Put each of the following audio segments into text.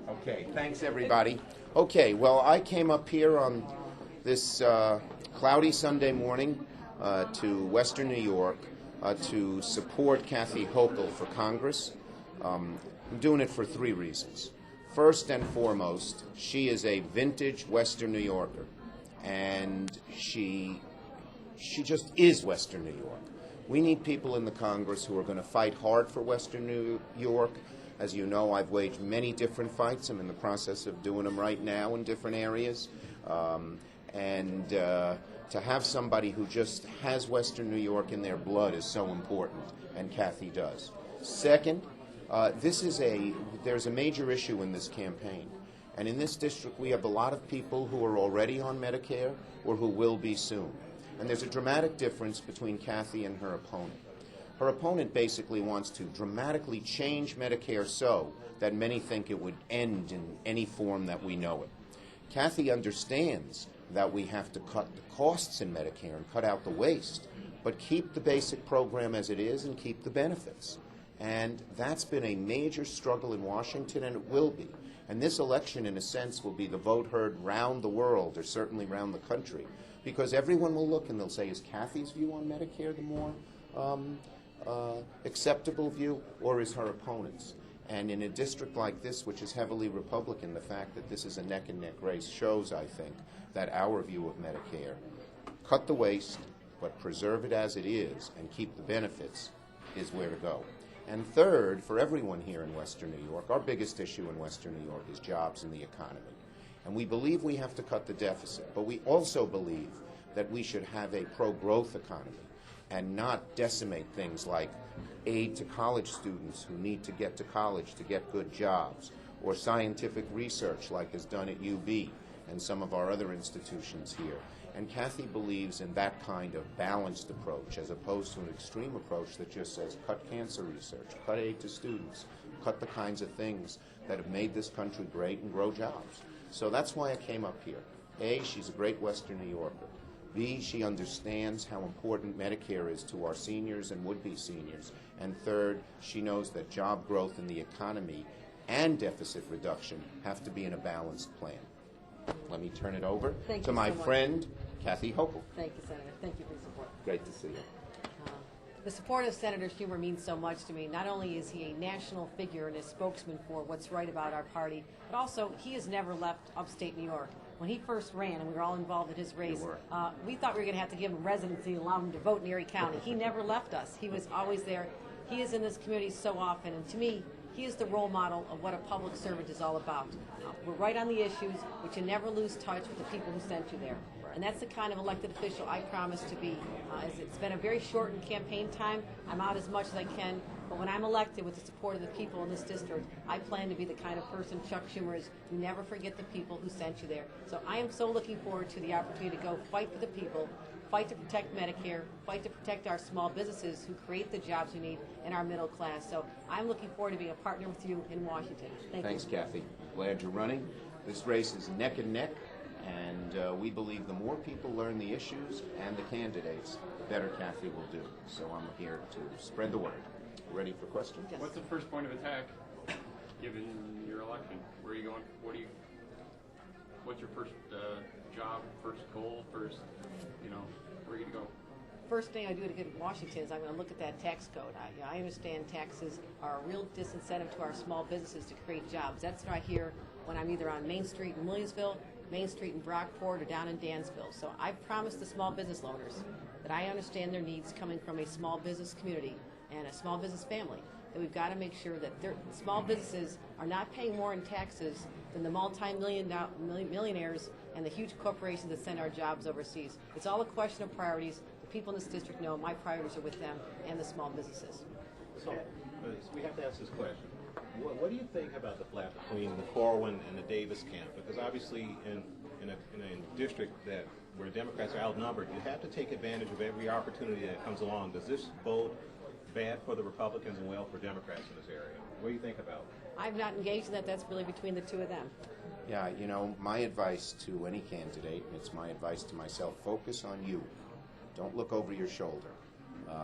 Okay, thanks everybody. Okay, well, I came up here on this cloudy Sunday morning to Western New York to support Kathy Hochul for Congress. I'm doing it for three reasons. First and foremost, she is a vintage Western New Yorker, and she just is Western New York. We need people in the Congress who are going to fight hard for Western New York. As you know, I've waged many different fights. I'm in the process of doing them right now in different areas. To have somebody who just has Western New York in their blood is so important, and Kathy does. Second, there's a major issue in this campaign. And in this district, we have a lot of people who are already on Medicare or who will be soon. And there's a dramatic difference between Kathy and her opponent. Her opponent basically wants to dramatically change Medicare so that many think it would end in any form that we know it. Kathy understands that we have to cut the costs in Medicare and cut out the waste, but keep the basic program as it is and keep the benefits. And that's been a major struggle in Washington, and it will be. And this election, in a sense, will be the vote heard round the world, or certainly round the country, because everyone will look and they'll say, is Kathy's view on Medicare the more acceptable view, or is her opponent's? And in a district like this, which is heavily Republican, the fact that this is a neck-and-neck race shows, I think, that our view of Medicare, cut the waste, but preserve it as it is and keep the benefits, is where to go. And third, for everyone here in Western New York, our biggest issue in Western New York is jobs and the economy. And we believe we have to cut the deficit, but we also believe that we should have a pro-growth economy and not decimate things like aid to college students who need to get to college to get good jobs, or scientific research like is done at UB and some of our other institutions here. And Kathy believes in that kind of balanced approach as opposed to an extreme approach that just says cut cancer research, cut aid to students, cut the kinds of things that have made this country great and grow jobs. So that's why I came up here. A, she's a great Western New Yorker. B, she understands how important Medicare is to our seniors and would-be seniors. And third, she knows that job growth in the economy and deficit reduction have to be in a balanced plan. Let me turn it over to my friend, Kathy Hochul. Thank you, Senator. Thank you for your support. Great to see you. The support of Senator Schumer means so much to me. Not only is he a national figure and a spokesman for what's right about our party, but also he has never left upstate New York. When he first ran, and we were all involved in his race, we thought we were going to have to give him residency and allow him to vote in Erie County. He never left us. He was always there. He is in this community so often, and to me, he is the role model of what a public servant is all about. We're right on the issues, but you never lose touch with the people who sent you there. And that's the kind of elected official I promise to be. It's been a very shortened campaign time. I'm out as much as I can. But when I'm elected with the support of the people in this district, I plan to be the kind of person Chuck Schumer is. You never forget the people who sent you there. So I am so looking forward to the opportunity to go fight for the people, fight to protect Medicare, fight to protect our small businesses who create the jobs we need in our middle class. So I'm looking forward to being a partner with you in Washington. Thanks, Kathy. Glad you're running. This race is neck and neck, and we believe the more people learn the issues and the candidates, the better Kathy will do. So I'm here to spread the word. Ready for questions? Yes. What's the first point of attack, given your election? Where are you going? What's your first job, first goal, where are you going to go? First thing I do to get to Washington is I'm going to look at that tax code. I understand taxes are a real disincentive to our small businesses to create jobs. That's what I hear when I'm either on Main Street in Williamsville, Main Street in Brockport, or down in Dansville. So I've promised the small business owners that I understand their needs coming from a small business community and a small business family, that we've got to make sure that their small businesses are not paying more in taxes than the millionaires and the huge corporations that send our jobs overseas. It's all a question of priorities. The people in this district know my priorities are with them and the small businesses. So we have to ask this question. What do you think about the flap between the Corwin and the Davis camp? Because obviously in a district where Democrats are outnumbered, you have to take advantage of every opportunity that comes along. Does this bode bad for the Republicans and well for Democrats in this area? What do you think about it? I've not engaged in that. That's really between the two of them. Yeah, my advice to any candidate, and it's my advice to myself, focus on you. Don't look over your shoulder.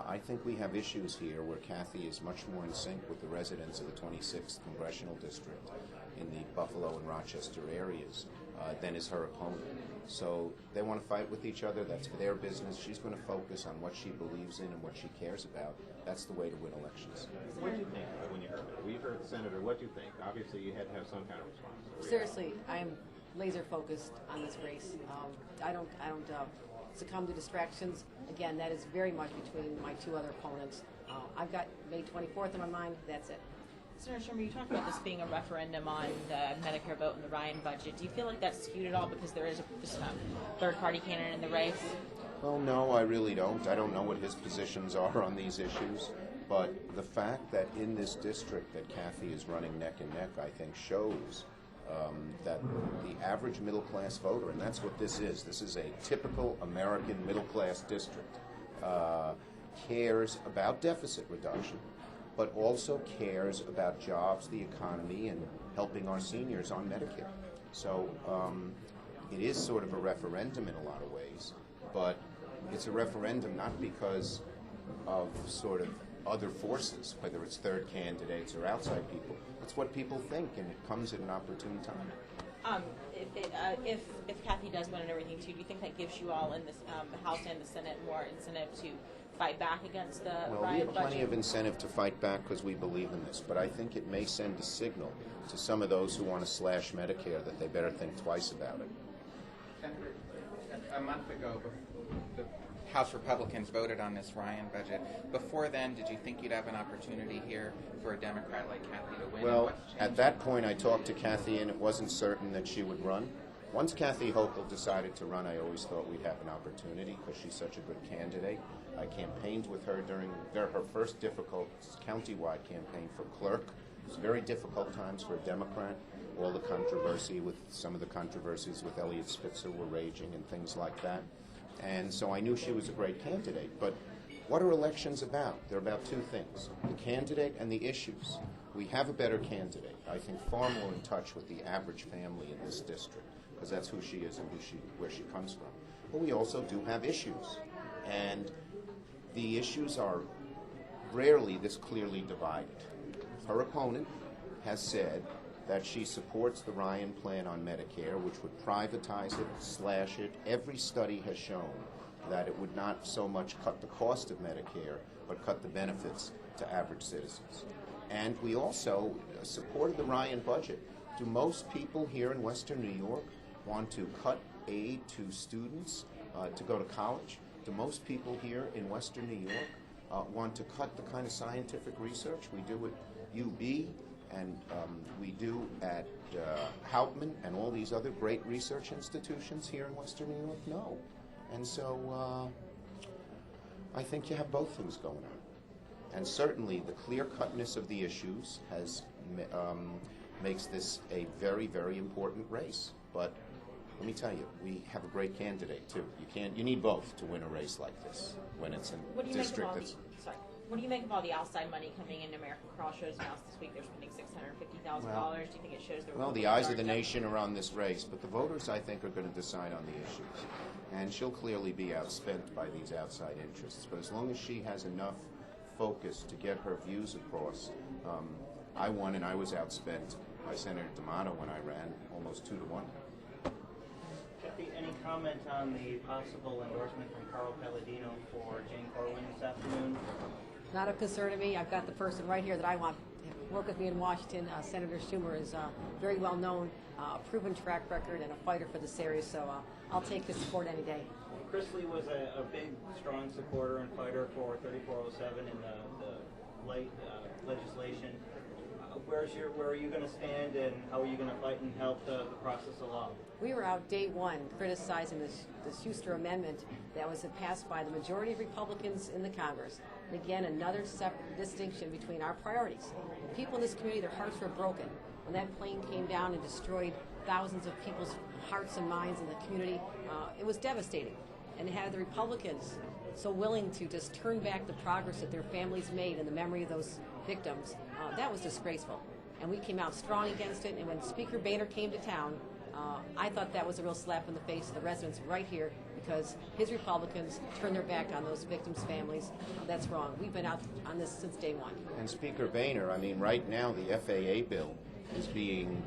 I think we have issues here where Kathy is much more in sync with the residents of the 26th Congressional District in the Buffalo and Rochester areas than is her opponent. So they want to fight with each other. That's their business. She's going to focus on what she believes in and what she cares about. That's the way to win elections. What do you think when you heard it? We heard the senator. What do you think? Obviously, you had to have some kind of response. Seriously, I am laser focused on this race. I don't succumb to distractions. Again, that is very much between my two other opponents. I've got May 24th in my mind. That's it. Senator Schumer, you talked about this being a referendum on the Medicare vote and the Ryan budget. Do you feel like that's skewed at all because there is this third-party candidate in the race? Well, no, I really don't. I don't know what his positions are on these issues. But the fact that in this district that Kathy is running neck and neck, I think, shows that the average middle-class voter, and that's what this is a typical American middle-class district, cares about deficit reduction, but also cares about jobs, the economy, and helping our seniors on Medicare. So it is sort of a referendum in a lot of ways, but it's a referendum not because of sort of other forces, whether it's third candidates or outside people. It's what people think, and it comes at an opportune time. If Kathy does win and everything too, do you think that gives you all in this House and the Senate more incentive to fight back against the Well, we Ryan have plenty budget? of incentive to fight back because we believe in this, but I think it may send a signal to some of those who want to slash Medicare that they better think twice about it. Senator, a month ago, the House Republicans voted on this Ryan budget. Before then, did you think you'd have an opportunity here for a Democrat like Kathy to win? Well, at that point, I talked to Kathy, and it wasn't certain that she would run. Once Kathy Hochul decided to run, I always thought we'd have an opportunity because she's such a good candidate. I campaigned with her during her first difficult countywide campaign for clerk. It was very difficult times for a Democrat. All the controversy with some of the controversies with Eliot Spitzer were raging and things like that. And so I knew she was a great candidate. But what are elections about? They're about two things, the candidate and the issues. We have a better candidate, I think far more in touch with the average family in this district, because that's who she is and where she comes from. But we also do have issues. And the issues are rarely this clearly divided. Her opponent has said that she supports the Ryan plan on Medicare, which would privatize it, slash it. Every study has shown that it would not so much cut the cost of Medicare, but cut the benefits to average citizens. And we also supported the Ryan budget. Do most people here in Western New York want to cut aid to students to go to college? Do most people here in Western New York want to cut the kind of scientific research we do at UB and we do at Hauptman and all these other great research institutions here in Western New York? No. And so I think you have both things going on. And certainly the clear-cutness of the issues makes this a very, very important race. But let me tell you, we have a great candidate too. You need both to win a race like this when it's What Oh, do a you make of district all that's. what do you make of all the outside money coming in? American Crossroads announced this week they're spending $650,000. Do you think it shows the Well, the eyes of the nation are on this race, but the voters, I think, are going to decide on the issues. And she'll clearly be outspent by these outside interests. But as long as she has enough focus to get her views across, I won and I was outspent by Senator D'Amato when I ran, almost 2-1. Kathy, any comment on the possible endorsement from Carl Palladino for Jane Corwin this afternoon? Not of concern to me. I've got the person right here that I want to work with me in Washington. Senator Schumer is very well known, proven track record, and a fighter for this area, so I'll take his support any day. Chrisley was a big, strong supporter and fighter for 3407 in the light legislation. Where are you going to stand, and how are you going to fight and help the process along? We were out day one criticizing the Schuster Amendment that was passed by the majority of Republicans in the Congress. And again, another separate distinction between our priorities. The people in this community, their hearts were broken when that plane came down and destroyed thousands of people's hearts and minds in the community. It was devastating. And to have the Republicans so willing to just turn back the progress that their families made in the memory of those victims, that was disgraceful. And we came out strong against it, and when Speaker Boehner came to town, I thought that was a real slap in the face of the residents right here, because his Republicans turned their back on those victims' families. That's wrong. We've been out on this since day one. And Speaker Boehner, I mean, right now the FAA bill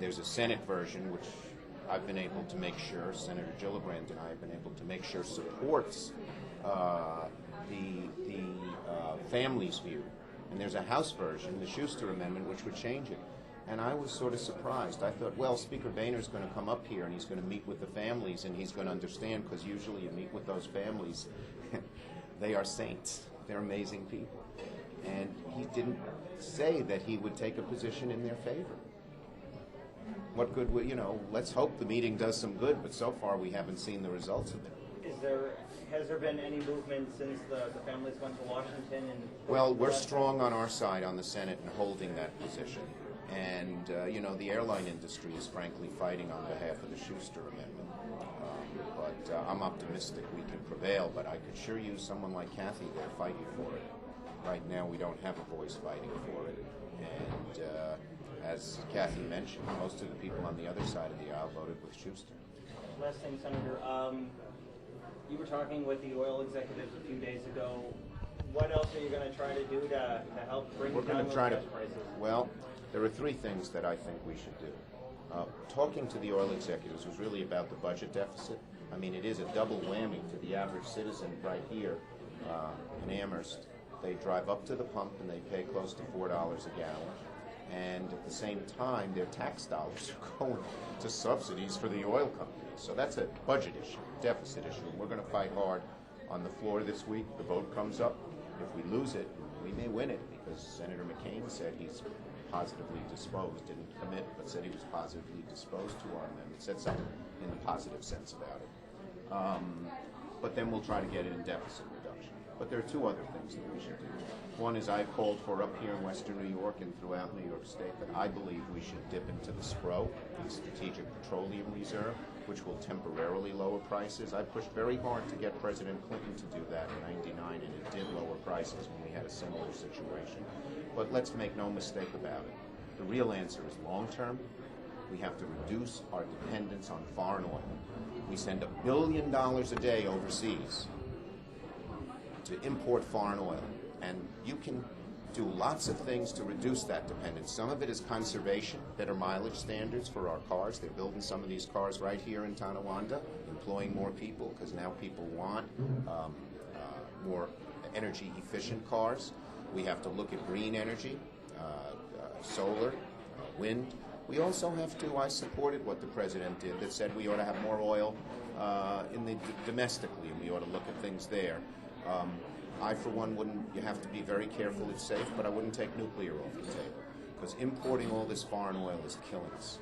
there's a Senate version which I've been able to make sure, Senator Gillibrand and I have been able to make sure supports the family's view. And there's a House version, the Schuster Amendment, which would change it. And I was sort of surprised. I thought, well, Speaker Boehner's going to come up here and he's going to meet with the families and he's going to understand, because usually you meet with those families. They are saints. They're amazing people. And he didn't say that he would take a position in their favor. What good would, let's hope the meeting does some good, but so far we haven't seen the results of it. Has there been any movement since the families went to Washington? Well, we're strong on our side on the Senate and holding that position. And, the airline industry is frankly fighting on behalf of the Schuster Amendment. But I'm optimistic we can prevail, but I could sure use someone like Kathy there fighting for it. Right now we don't have a voice fighting for it. And as Kathy mentioned, most of the people on the other side of the aisle voted with Schuster. Last thing, Senator. You were talking with the oil executives a few days ago. What else are you going to try to do to help bring down those gas prices? Well, there are three things that I think we should do. Talking to the oil executives was really about the budget deficit. I mean, it is a double whammy to the average citizen right here in Amherst. They drive up to the pump and they pay close to $4 a gallon. And at the same time, their tax dollars are going to subsidies for the oil companies. So that's a budget issue, deficit issue. We're going to fight hard on the floor this week. The vote comes up. If we lose it, we may win it, because Senator McCain said he's positively disposed, didn't commit, but said he was positively disposed to our amendment, said something in the positive sense about it. But then we'll try to get it in deficit reduction. But there are two other things that we should do. One is I've called for up here in Western New York and throughout New York State that I believe we should dip into the SPRO, the Strategic Petroleum Reserve, which will temporarily lower prices. I pushed very hard to get President Clinton to do that in '99, and it did lower prices when we had a similar situation. But let's make no mistake about it. The real answer is long-term. We have to reduce our dependence on foreign oil. We send $1 billion a day overseas to import foreign oil. And you can do lots of things to reduce that dependence. Some of it is conservation, better mileage standards for our cars. They're building some of these cars right here in Tonawanda, employing more people, because now people want more energy-efficient cars. We have to look at green energy, solar, wind. We also have to, I supported what the president did that said we ought to have more oil domestically, and we ought to look at things there. I, for one, you have to be very careful it's safe, but I wouldn't take nuclear off the table, because importing all this foreign oil is killing us.